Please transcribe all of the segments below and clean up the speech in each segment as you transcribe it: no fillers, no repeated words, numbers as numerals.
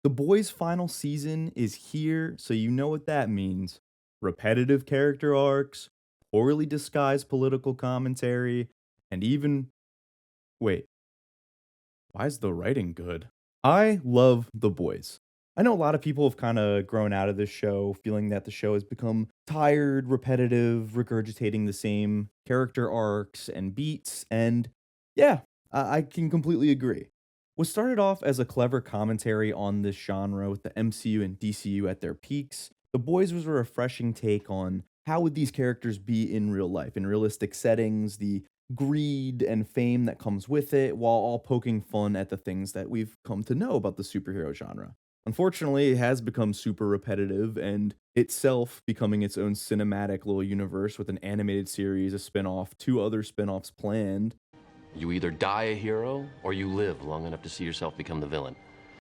The Boys' final season is here, so you know what that means. Repetitive character arcs, poorly disguised political commentary, and even wait, why is the writing good? I love The Boys. I know a lot of people have kinda grown out of this show, feeling that the show has become tired, repetitive, regurgitating the same character arcs and beats, and yeah, I can completely agree. What started off as a clever commentary on this genre with the MCU and DCU at their peaks, The Boys was a refreshing take on how would these characters be in real life, in realistic settings, the greed and fame that comes with it, while all poking fun at the things that we've come to know about the superhero genre. Unfortunately, it has become super repetitive and itself becoming its own cinematic little universe with an animated series, a spin-off, two other spin-offs planned. You either die a hero or you live long enough to see yourself become the villain.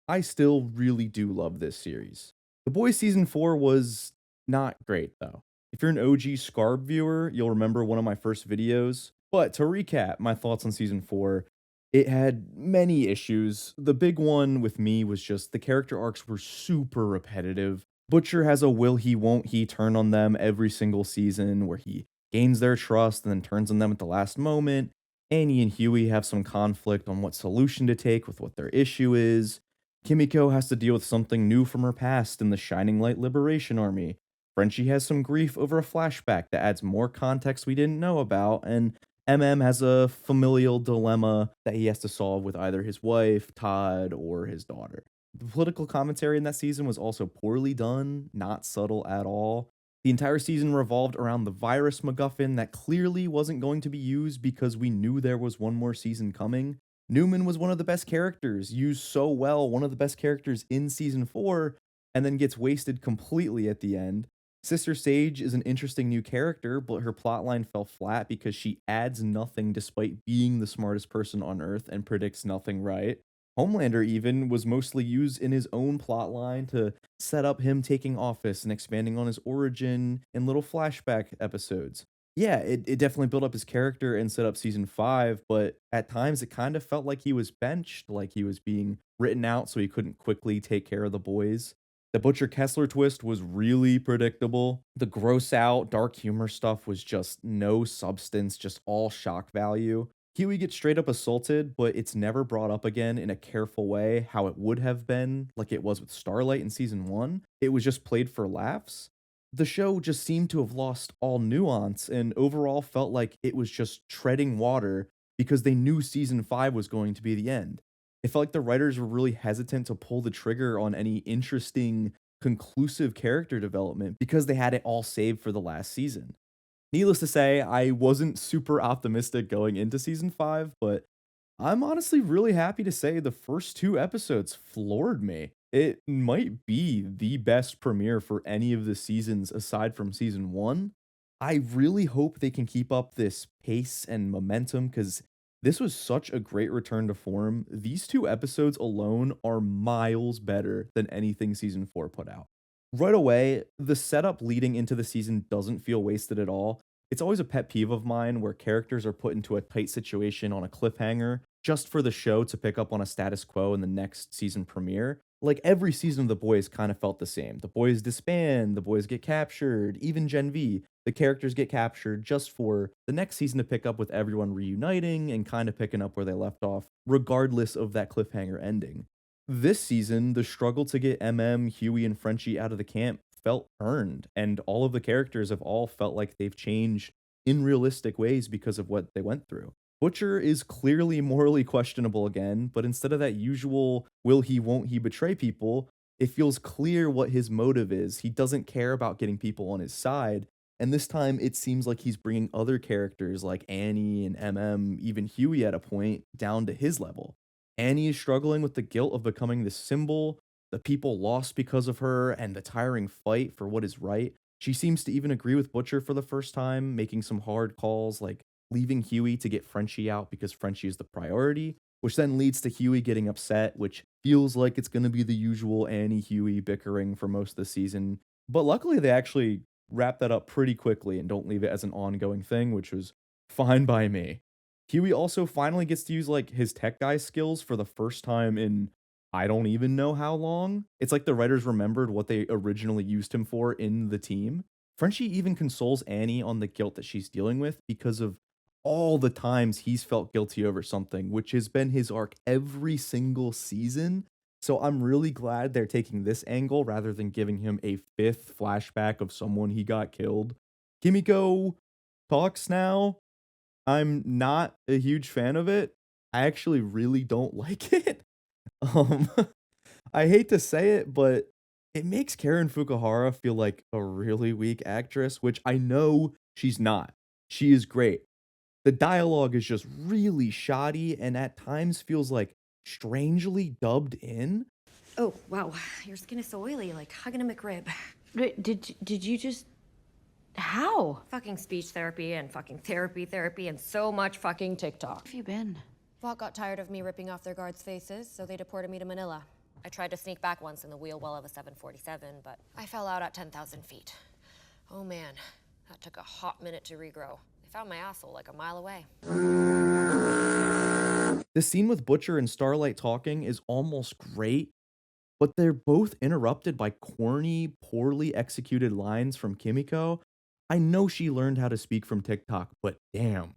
I still really do love this series. The Boys season 4 was not great though. If you're an OG Scarb viewer, you'll remember one of my first videos. But to recap my thoughts on season 4, it had many issues. The big one with me was just the character arcs were super repetitive. Butcher has a will he won't he turn on them every single season where he gains their trust and then turns on them at the last moment. Annie and Huey have some conflict on what solution to take with what their issue is. Kimiko has to deal with something new from her past in the Shining Light Liberation Army. Frenchie has some grief over a flashback that adds more context we didn't know about, and MM has a familial dilemma that he has to solve with either his wife, Todd, or his daughter. The political commentary in that season was also poorly done, not subtle at all. The entire season revolved around the virus MacGuffin that clearly wasn't going to be used because we knew there was one more season coming. Newman was one of the best characters, used so well, one of the best characters in season 4, and then gets wasted completely at the end. Sister Sage is an interesting new character, but her plotline fell flat because she adds nothing despite being the smartest person on Earth and predicts nothing right. Homelander even was mostly used in his own plotline to set up him taking office and expanding on his origin in little flashback episodes. Yeah, it definitely built up his character and set up season 5, but at times it kind of felt like he was benched, like he was being written out so he couldn't quickly take care of the boys. The Butcher Kessler twist was really predictable. The gross out, dark humor stuff was just no substance, just all shock value. Huey gets straight up assaulted, but it's never brought up again in a careful way how it would have been, like it was with Starlight in season 1. It was just played for laughs. The show just seemed to have lost all nuance and overall felt like it was just treading water because they knew season 5 was going to be the end. It felt like the writers were really hesitant to pull the trigger on any interesting, conclusive character development because they had it all saved for the last season. Needless to say, I wasn't super optimistic going into season 5, but I'm honestly really happy to say the first 2 episodes floored me. It might be the best premiere for any of the seasons aside from season 1. I really hope they can keep up this pace and momentum because this was such a great return to form. These 2 episodes alone are miles better than anything season 4 put out. Right away, the setup leading into the season doesn't feel wasted at all. It's always a pet peeve of mine where characters are put into a tight situation on a cliffhanger just for the show to pick up on a status quo in the next season premiere. Like every season of The Boys kind of felt the same. The boys disband, the boys get captured, even Gen V, the characters get captured just for the next season to pick up with everyone reuniting and kind of picking up where they left off, regardless of that cliffhanger ending. This season, the struggle to get MM, Huey, and Frenchie out of the camp felt earned, and all of the characters have all felt like they've changed in realistic ways because of what they went through. Butcher is clearly morally questionable again, but instead of that usual will he, won't he betray people, it feels clear what his motive is. He doesn't care about getting people on his side. And this time, it seems like he's bringing other characters like Annie and MM, even Huey at a point, down to his level. Annie is struggling with the guilt of becoming the symbol, the people lost because of her, and the tiring fight for what is right. She seems to even agree with Butcher for the first time, making some hard calls like leaving Huey to get Frenchie out because Frenchie is the priority, which then leads to Huey getting upset, which feels like it's going to be the usual Annie Huey bickering for most of the season. But luckily, they actually wrap that up pretty quickly and don't leave it as an ongoing thing, which was fine by me. Huey also finally gets to use like his tech guy skills for the first time in I don't even know how long. It's like the writers remembered what they originally used him for in the team. Frenchie even consoles Annie on the guilt that she's dealing with because of all the times he's felt guilty over something, which has been his arc every single season. So I'm really glad they're taking this angle rather than giving him a fifth flashback of someone he got killed. Kimiko talks now. I'm not a huge fan of it. I actually really don't like it. Um, I hate to say it, but it makes Karen Fukuhara feel like a really weak actress, which I know she's not. She is great. The dialogue is just really shoddy and at times feels like strangely dubbed in. Oh, wow. Your skin is so oily, like hugging a McRib. Wait, did you just how? Fucking speech therapy and fucking therapy and so much fucking TikTok. Where have you been? Vought got tired of me ripping off their guards' faces, so they deported me to Manila. I tried to sneak back once in the wheel well of a 747, but I fell out at 10,000 feet. Oh man, that took a hot minute to regrow. They found my asshole like a mile away. The scene with Butcher and Starlight talking is almost great, but they're both interrupted by corny, poorly executed lines from Kimiko. I know she learned how to speak from TikTok, but damn.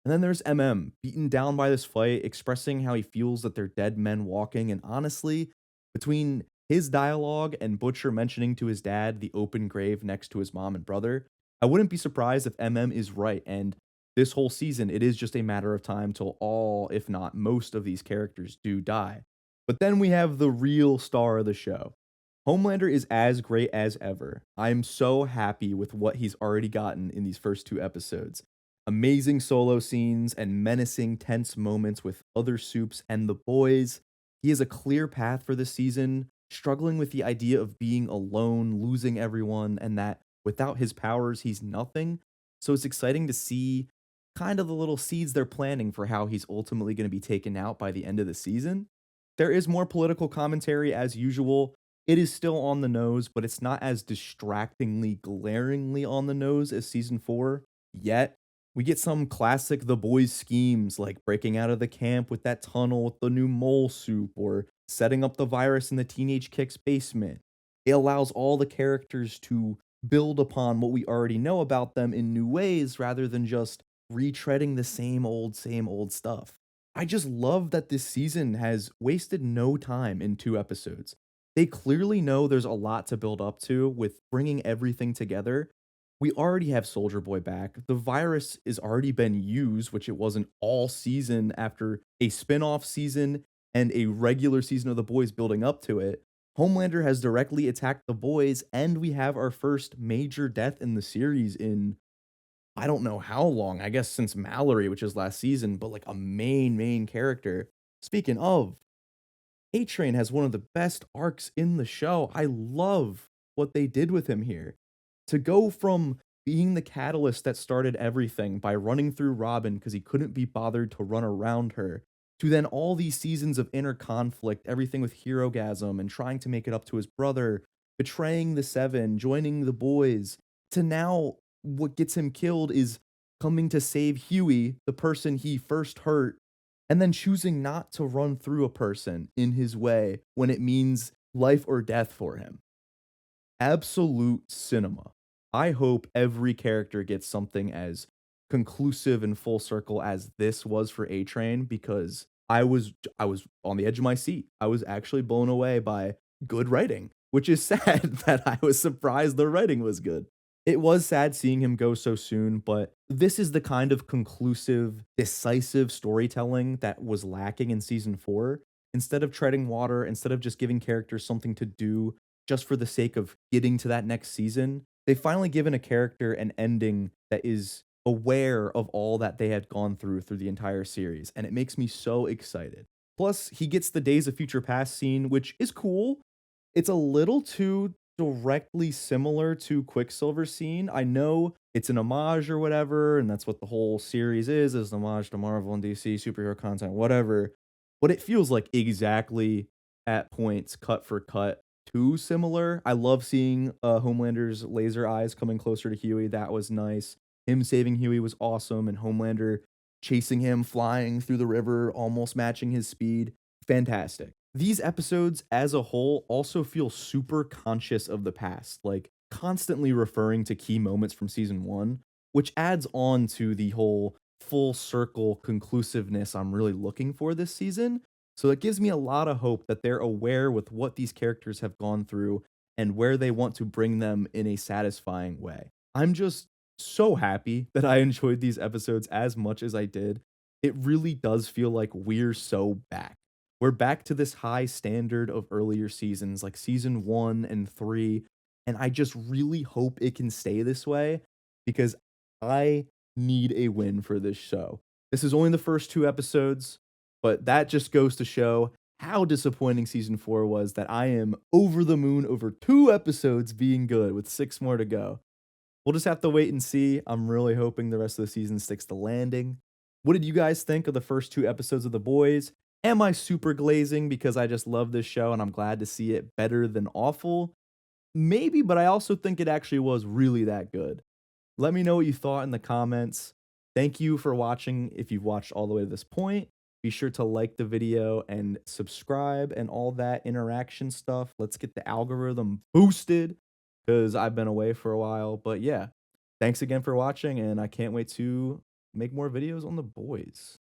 And then there's MM, beaten down by this fight, expressing how he feels that they're dead men walking. And honestly, between his dialogue and Butcher mentioning to his dad the open grave next to his mom and brother, I wouldn't be surprised if MM is right. And this whole season, it is just a matter of time till all, if not most, of these characters do die. But then we have the real star of the show. Homelander is as great as ever. I'm so happy with what he's already gotten in these first two episodes. Amazing solo scenes and menacing, tense moments with other soups and the boys. He has a clear path for this season, struggling with the idea of being alone, losing everyone, and that without his powers, he's nothing. So it's exciting to see kind of the little seeds they're planting for how he's ultimately going to be taken out by the end of the season. There is more political commentary as usual. It is still on the nose, but it's not as distractingly, glaringly on the nose as season 4 yet. We get some classic The Boys schemes like breaking out of the camp with that tunnel with the new mole soup or setting up the virus in the Teenage Kick's basement. It allows all the characters to build upon what we already know about them in new ways rather than just retreading the same old stuff. I just love that this season has wasted no time in 2 episodes. They clearly know there's a lot to build up to with bringing everything together. We already have Soldier Boy back. The virus has already been used, which it wasn't all season after a spin-off season and a regular season of the boys building up to it. Homelander has directly attacked the boys, and we have our first major death in the series in I don't know how long, I guess since Mallory, which is last season, but like a main character. Speaking of, A Train has one of the best arcs in the show. I love what they did with him here. To go from being the catalyst that started everything by running through Robin because he couldn't be bothered to run around her, to then all these seasons of inner conflict, everything with Herogasm and trying to make it up to his brother, betraying the Seven, joining the boys, to now what gets him killed is coming to save Huey, the person he first hurt, and then choosing not to run through a person in his way when it means life or death for him. Absolute cinema. I hope every character gets something as conclusive and full circle as this was for A Train because I was on the edge of my seat. I was actually blown away by good writing, which is sad that I was surprised the writing was good. It was sad seeing him go so soon, but this is the kind of conclusive, decisive storytelling that was lacking in season 4. Instead of treading water, instead of just giving characters something to do just for the sake of getting to that next season, they've finally given a character an ending that is aware of all that they had gone through the entire series, and it makes me so excited. Plus, he gets the Days of Future Past scene, which is cool. It's a little too directly similar to Quicksilver's scene. I know it's an homage or whatever, and that's what the whole series is an homage to Marvel and DC superhero content, whatever. But it feels like exactly at points cut for cut too similar. I love seeing Homelander's laser eyes coming closer to Huey. That was nice. Him saving Huey was awesome, and Homelander chasing him, flying through the river, almost matching his speed. Fantastic. These episodes as a whole also feel super conscious of the past, like constantly referring to key moments from season 1, which adds on to the whole full circle conclusiveness I'm really looking for this season. So it gives me a lot of hope that they're aware with what these characters have gone through and where they want to bring them in a satisfying way. I'm just so happy that I enjoyed these episodes as much as I did. It really does feel like we're so back. We're back to this high standard of earlier seasons, like season 1 and 3, and I just really hope it can stay this way because I need a win for this show. This is only the first 2 episodes, but that just goes to show how disappointing season 4 was that I am over the moon over 2 episodes being good with 6 more to go. We'll just have to wait and see. I'm really hoping the rest of the season sticks to landing. What did you guys think of the first 2 episodes of The Boys? Am I super glazing because I just love this show and I'm glad to see it better than awful? Maybe, but I also think it actually was really that good. Let me know what you thought in the comments. Thank you for watching if you've watched all the way to this point. Be sure to like the video and subscribe and all that interaction stuff. Let's get the algorithm boosted because I've been away for a while. But yeah, thanks again for watching, and I can't wait to make more videos on The Boys.